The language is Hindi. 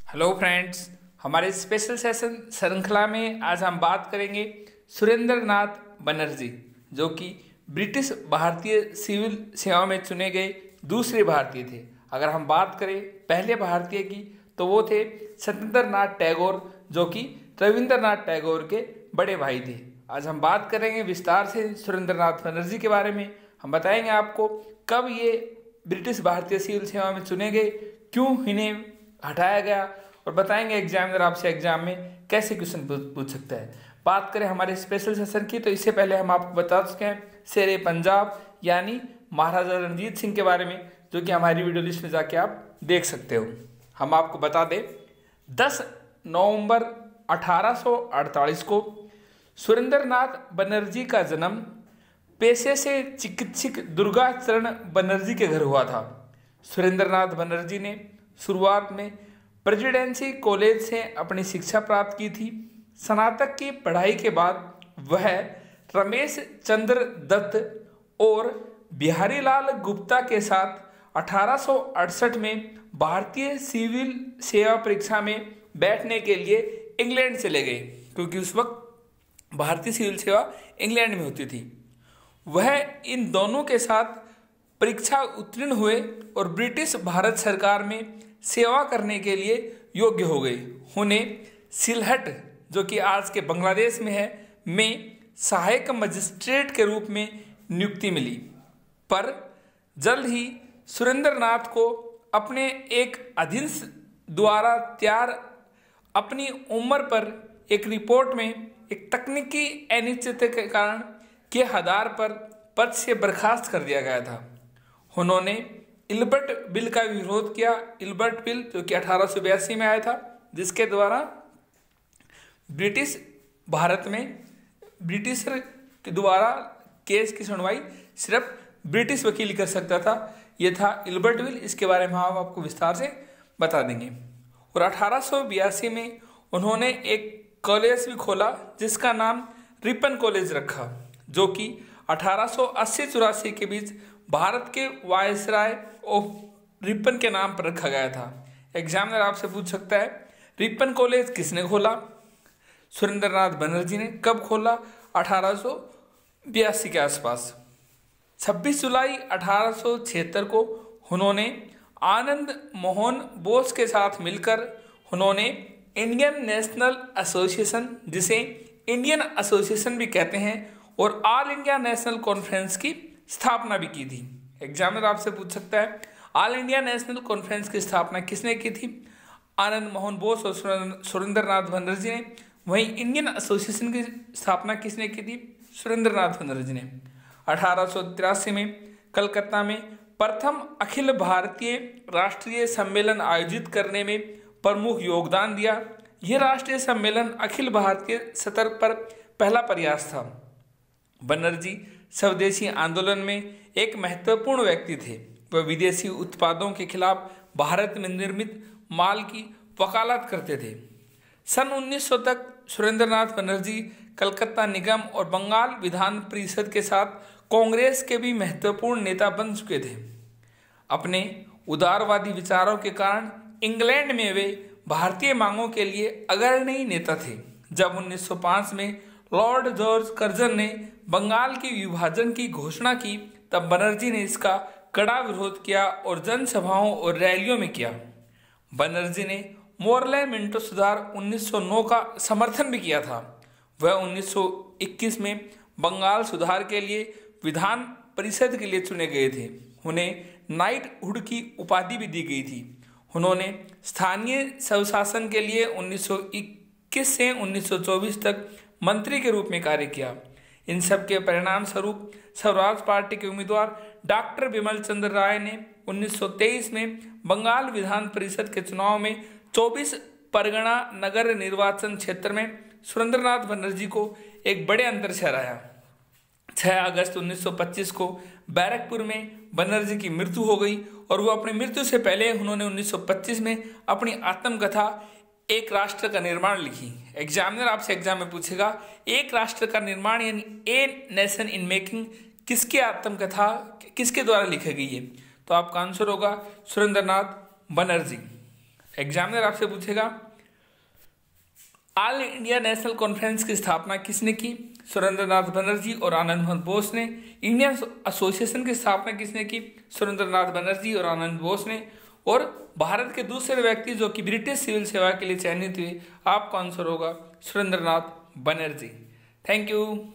हेलो फ्रेंड्स, हमारे स्पेशल सेशन श्रृंखला में आज हम बात करेंगे सुरेंद्र नाथ बनर्जी, जो कि ब्रिटिश भारतीय सिविल सेवा में चुने गए दूसरे भारतीय थे। अगर हम बात करें पहले भारतीय की तो वो थे सत्येंद्र नाथ टैगोर, जो कि रविंद्रनाथ टैगोर के बड़े भाई थे। आज हम बात करेंगे विस्तार से सुरेंद्र नाथ बनर्जी के बारे में। हम बताएंगे आपको कब ये ब्रिटिश भारतीय सिविल सेवा में चुने गए, क्यों इन्हें हटाया गया, और बताएंगे एग्जामिनर आपसे एग्जाम में कैसे क्वेश्चन पूछ सकता है। बात करें हमारे स्पेशल सेशन की तो इससे पहले हम आपको बता चुके हैं शेरे पंजाब यानी महाराजा रणजीत सिंह के बारे में, जो कि हमारी वीडियो लिस्ट में जाके आप देख सकते हो। हम आपको बता दें 10 नवंबर 1848 को सुरेंद्र नाथ बनर्जी का जन्म पेशे से चिकित्सक दुर्गा चरण बनर्जी के घर हुआ था। सुरेंद्र नाथ बनर्जी ने शुरुआत में प्रेसिडेंसी कॉलेज से अपनी शिक्षा प्राप्त की थी। स्नातक की पढ़ाई के बाद वह रमेश चंद्र दत्त और बिहारी लाल गुप्ता के साथ 1868 में भारतीय सिविल सेवा परीक्षा में बैठने के लिए इंग्लैंड चले गए, क्योंकि उस वक्त भारतीय सिविल सेवा इंग्लैंड में होती थी। वह इन दोनों के साथ परीक्षा उत्तीर्ण हुए और ब्रिटिश भारत सरकार में सेवा करने के लिए योग्य हो गए। उन्हें सिलहट, जो कि आज के बांग्लादेश में है, में सहायक मजिस्ट्रेट के रूप में नियुक्ति मिली। पर जल्द ही सुरेंद्र नाथ को अपने एक अधीन द्वारा तैयार अपनी उम्र पर एक रिपोर्ट में एक तकनीकी अनिश्चितता के कारण के आधार पर पद से बर्खास्त कर दिया गया था। उन्होंने इल्बर्ट बिल का विरोध किया। इल्बर्ट बिल जो कि 1882 में आया था, जिसके द्वारा ब्रिटिश भारत में ब्रिटिशर के द्वारा केस की सुनवाई सिर्फ ब्रिटिश वकील कर सकता था। यह था इल्बर्ट बिल। इसके बारे में हम आपको विस्तार से बता देंगे। और 1882 में उन्होंने एक कॉलेज भी खोला जिसका नाम रिपन कॉलेज रखा, जो कि 1880-84 के बीच भारत के वायसराय ऑफ रिपन के नाम पर रखा गया था। एग्जामिनर आपसे पूछ सकता है रिपन कॉलेज किसने खोला? सुरेंद्र नाथ बनर्जी ने। कब खोला? 1882 के आसपास। 26 जुलाई 1876 को उन्होंने आनंद मोहन बोस के साथ मिलकर उन्होंने इंडियन नेशनल एसोसिएशन, जिसे इंडियन एसोसिएशन भी कहते हैं, और ऑल इंडिया नेशनल कॉन्फ्रेंस की स्थापना भी की थी। एग्जामिनर आपसे पूछ सकता है ऑल इंडिया नेशनल कॉन्फ्रेंस की स्थापना किसने की थी? आनंद मोहन बोस और सुरेंद्र नाथ बनर्जी ने। वहीं इंडियन एसोसिएशन की स्थापना किसने की थी? सुरेंद्र नाथ बनर्जी ने। 1883 में कलकत्ता में प्रथम अखिल भारतीय राष्ट्रीय सम्मेलन आयोजित करने में प्रमुख योगदान दिया। यह राष्ट्रीय सम्मेलन अखिल भारतीय स्तर पर पहला प्रयास था। बनर्जी स्वदेशी आंदोलन में एक महत्वपूर्ण व्यक्ति थे। वह विदेशी उत्पादों के खिलाफ भारत में निर्मित माल की वकालत करते थे। सन 1900 तक सुरेंद्र नाथ बनर्जी कलकत्ता निगम और बंगाल विधान परिषद के साथ कांग्रेस के भी महत्वपूर्ण नेता बन चुके थे। अपने उदारवादी विचारों के कारण इंग्लैंड में वे भारतीय मांगों के लिए अग्रणी नेता थे। जब 1905 में लॉर्ड जॉर्ज कर्जन ने बंगाल के विभाजन की घोषणा की, तब बनर्जी ने इसका कड़ा विरोध किया और जनसभाओं और रैलियों में किया। बनर्जी ने मोरले मिंटो सुधार 1909 का समर्थन भी किया था। वह 1921 में बंगाल सुधार के लिए विधान परिषद के लिए चुने गए थे। उन्हें नाइटहुड की उपाधि भी दी गई थी। उन्होंने स्थानीय स्वशासन के लिए 1921 से 1924 तक मंत्री के रूप में कार्य किया। इन सब के परिणाम स्वरूप स्वराज पार्टी के उम्मीदवार डॉक्टर बिमल चंद्र राय ने 1923 में बंगाल विधान परिषद के चुनाव में 24 परगना नगर निर्वाचन क्षेत्र में सुरेंद्र नाथ बनर्जी को एक बड़े अंतर से हराया। 6 अगस्त 1925 को बैरकपुर में बनर्जी की मृत्यु हो गई और वो अपनी मृत्यु से पहले उन्होंने 1925 में अपनी आत्मकथा एक राष्ट्र का निर्माण लिखी। एग्जामिनर आपसे एग्जाम में पूछेगा एक राष्ट्र का निर्माण यानी ए नेशन इन मेकिंग किसकी आत्मकथा किसके द्वारा लिखी गई है? तो आपका आंसर होगा सुरेंद्र नाथ बनर्जी। एग्जामिनर आपसे पूछेगा ऑल इंडिया नेशनल कॉन्फ्रेंस की स्थापना किसने की? सुरेंद्रनाथ बनर्जी और आनंद मोहन बोस ने। इंडियन एसोसिएशन की स्थापना किसने की? सुरेंद्रनाथ बनर्जी और आनंद बोस ने। और भारत के दूसरे व्यक्ति जो कि ब्रिटिश सिविल सेवा के लिए चयनित हुए, आपका आंसर होगा सुरेंद्रनाथ बनर्जी। Thank you.